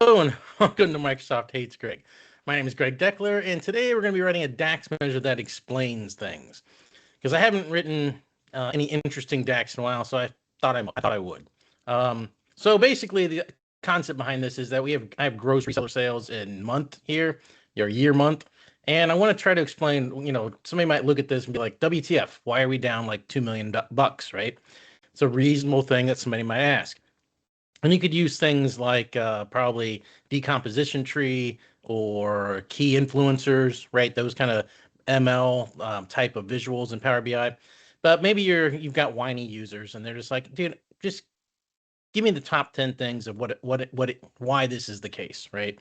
Hello and welcome to Microsoft Hates Greg. My name is Greg Deckler, and today we're going to be writing a DAX measure that explains things. Because I haven't written any interesting DAX in a while, so I thought I would. So basically, the concept behind this is that I have gross reseller sales in month here, your year month, and I want to try to explain. Somebody might look at this and be like, "WTF? Why are we down like $2 million bucks?" Right? It's a reasonable thing that somebody might ask. And you could use things like probably decomposition tree or key influencers, right? Those kind of ML type of visuals in Power BI. But maybe you've got whiny users and they're just like, dude, just give me the top 10 things of why this is the case, right?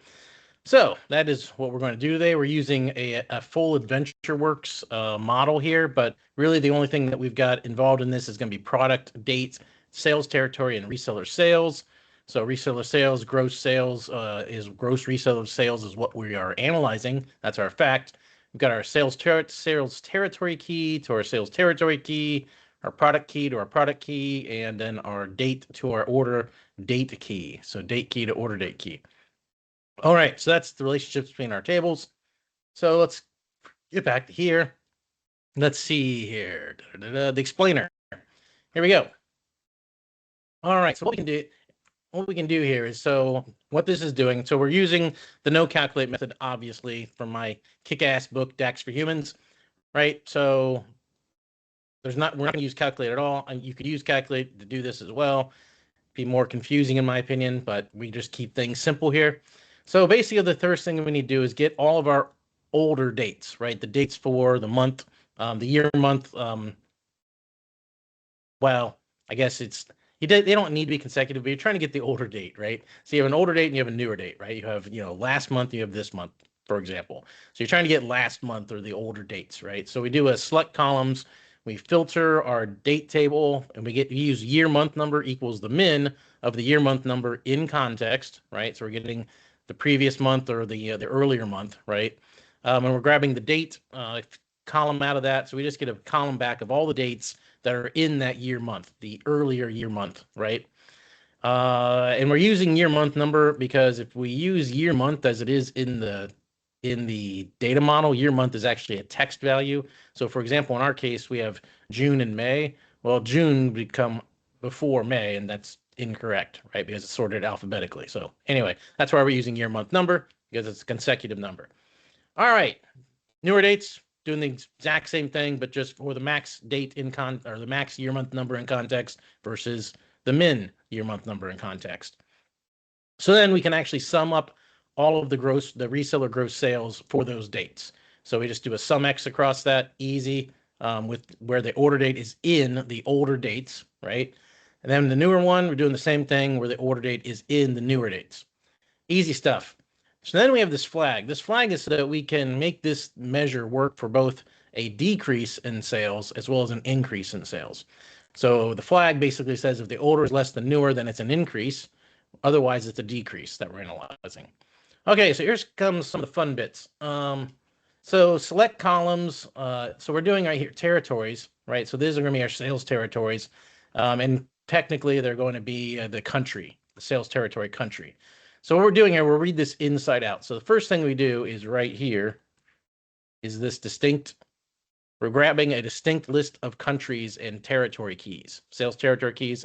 So that is what we're going to do today. We're using a full AdventureWorks model here, but really the only thing that we've got involved in this is going to be product, dates, sales territory, and reseller sales. So reseller sales, gross sales is gross reseller sales is what we are analyzing. That's our fact. We've got our sales territory key to our sales territory key, our product key to our product key, and then our date to our order date key. So date key to order date key. All right, so that's the relationships between our tables. So let's get back to here. Let's see here, the explainer. Here we go. All right, so what we can do here is, so what this is doing, so we're using the no calculate method, obviously, from my kick-ass book, DAX for Humans, right? So we're not going to use calculate at all. And you could use calculate to do this as well. Be more confusing in my opinion, but we just keep things simple here. So basically the first thing we need to do is get all of our older dates, right? The dates for the month, the year month. Well, I guess they don't need to be consecutive, but you're trying to get the older date, right? So you have an older date and you have a newer date, right? You have, last month, you have this month, for example. So you're trying to get last month or the older dates, right? So we do a select columns, we filter our date table, and we use year month number equals the min of the year month number in context, right? So we're getting the previous month or the earlier month, right? And we're grabbing the date column out of that. So we just get a column back of all the dates that are in that year month, the earlier year month, right? And we're using year month number because if we use year month as it is in the data model, year month is actually a text value. So for example, in our case, we have June and May. Well, June would come before May, and that's incorrect, right? Because it's sorted alphabetically. So anyway, that's why we're using year month number, because it's a consecutive number. All right, newer dates, doing the exact same thing, but just for the max date or the max year month number in context versus the min year month number in context. So then we can actually sum up all of the reseller gross sales for those dates. So we just do a sum X across that, easy, with where the order date is in the older dates, right? And then the newer one, we're doing the same thing where the order date is in the newer dates. Easy stuff. So then we have this flag. This flag is so that we can make this measure work for both a decrease in sales as well as an increase in sales. So the flag basically says if the older is less than newer, then it's an increase. Otherwise, it's a decrease that we're analyzing. Okay, so here comes some of the fun bits. So select columns. So we're doing right here territories, right? So these are going to be our sales territories. And technically, they're going to be the country, the sales territory country. So what we're doing here, we'll read this inside out. So the first thing we do is right here is this distinct. We're grabbing a distinct list of countries and territory keys, sales territory keys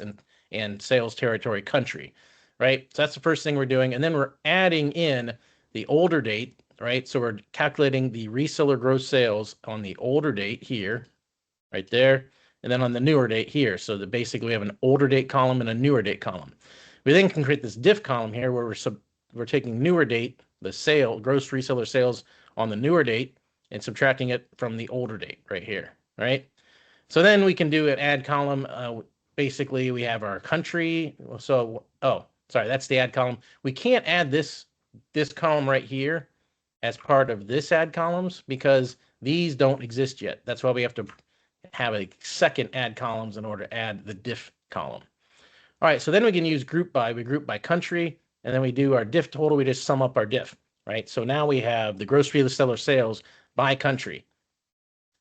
and sales territory country, right? So that's the first thing we're doing. And then we're adding in the older date, right? So we're calculating the reseller gross sales on the older date here, right there, and then on the newer date here. So that basically we have an older date column and a newer date column. We then can create this diff column here where we're taking newer date, the gross reseller sales on the newer date, and subtracting it from the older date right here, right? So then we can do an add column. Basically, we have our country. So, sorry, that's the add column. We can't add this column right here as part of this add columns because these don't exist yet. That's why we have to have a second add columns in order to add the diff column. All right, so then we can use group by. We group by country, and then we do our diff total. We just sum up our diff, right? So now we have the gross reseller sales by country.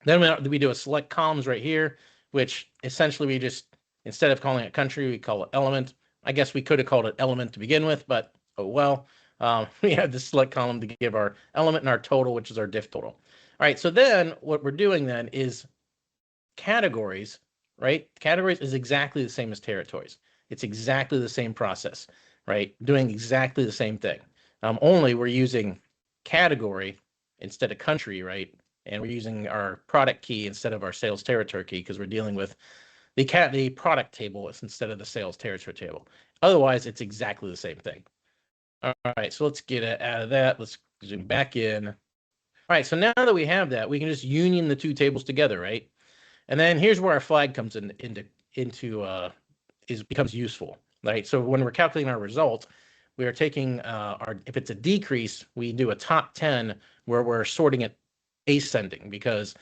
Then we do a select columns right here, which essentially we just, instead of calling it country, we call it element. I guess we could have called it element to begin with, but oh well. We have the select column to give our element and our total, which is our diff total. All right, so then what we're doing then is categories, right? Categories is exactly the same as territories. It's exactly the same process, right? Doing exactly the same thing. Only we're using category instead of country, right? And we're using our product key instead of our sales territory key because we're dealing with the product table instead of the sales territory table. Otherwise, it's exactly the same thing. All right, so let's get it out of that. Let's zoom back in. All right, so now that we have that, we can just union the two tables together, right? And then here's where our flag comes becomes useful, right? So when we're calculating our result, we are taking if it's a decrease, we do a top 10 where we're sorting it ascending because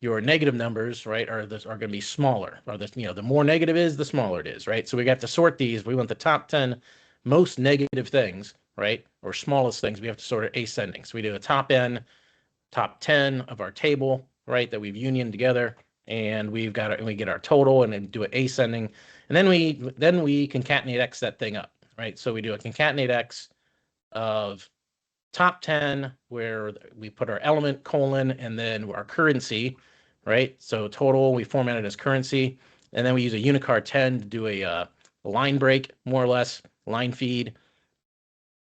your negative numbers, right, are going to be smaller. Or the more negative is, the smaller it is, right? So we got to sort these. We want the top 10 most negative things, right, or smallest things. We have to sort it ascending. So we do a top 10 of our table, right, that we've unioned together, and we get our total, and then do it ascending, and then we concatenate X that thing up, right? So we do a concatenate X of top 10 where we put our element colon and then our currency, right? So total we format it as currency, and then we use a unicard 10 to do a line break, more or less, line feed,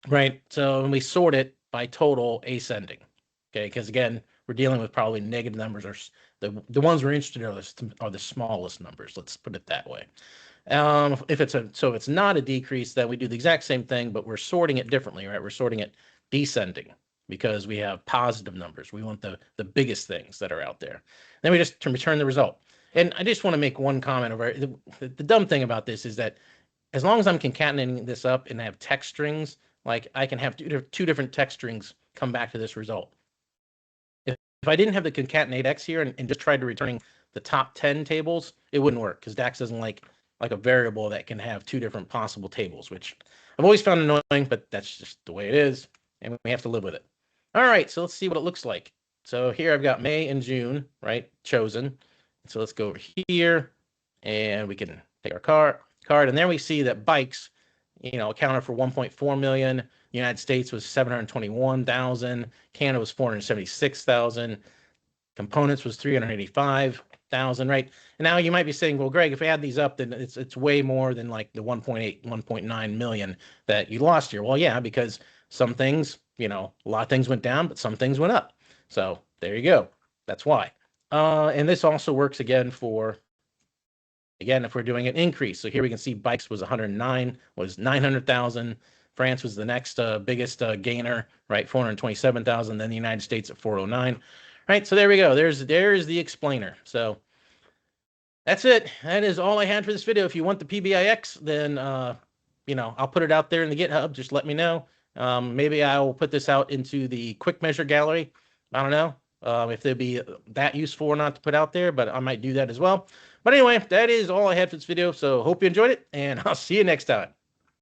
right? So when we sort it by total ascending, okay, because again, we're dealing with probably negative numbers, or the ones we're interested in are the smallest numbers. Let's put it that way. If it's not a decrease, then we do the exact same thing, but we're sorting it differently, right? We're sorting it descending because we have positive numbers. We want the biggest things that are out there. Then we just return the result. And I just want to make one comment over the dumb thing about this is that as long as I'm concatenating this up and I have text strings, like I can have two different text strings come back to this result. If I didn't have the concatenate X here and just tried to returning the top 10 tables, it wouldn't work because DAX doesn't like a variable that can have two different possible tables, which I've always found annoying, but that's just the way it is, and we have to live with it. All right, so let's see what it looks like. So here I've got May and June, right, chosen. So let's go over here, and we can take our card, and there we see that bikes, accounted for 1.4 million. The United States was 721,000. Canada was 476,000. Components was 385,000, right? And now you might be saying, well, Greg, if we add these up, then it's way more than like the 1.8, 1.9 million that you lost here. Well, yeah, because some things, a lot of things went down, but some things went up. So there you go. That's why. And this also works again if we're doing an increase. So here we can see bikes was 900,000. France was the next biggest gainer, right? 427,000. Then the United States at 409. Right, so there we go. There's the explainer. So that's it. That is all I had for this video. If you want the PBIX, then I'll put it out there in the GitHub. Just let me know. Maybe I'll put this out into the quick measure gallery. I don't know if they'd be that useful or not to put out there, but I might do that as well. But anyway, that is all I had for this video. So hope you enjoyed it, and I'll see you next time.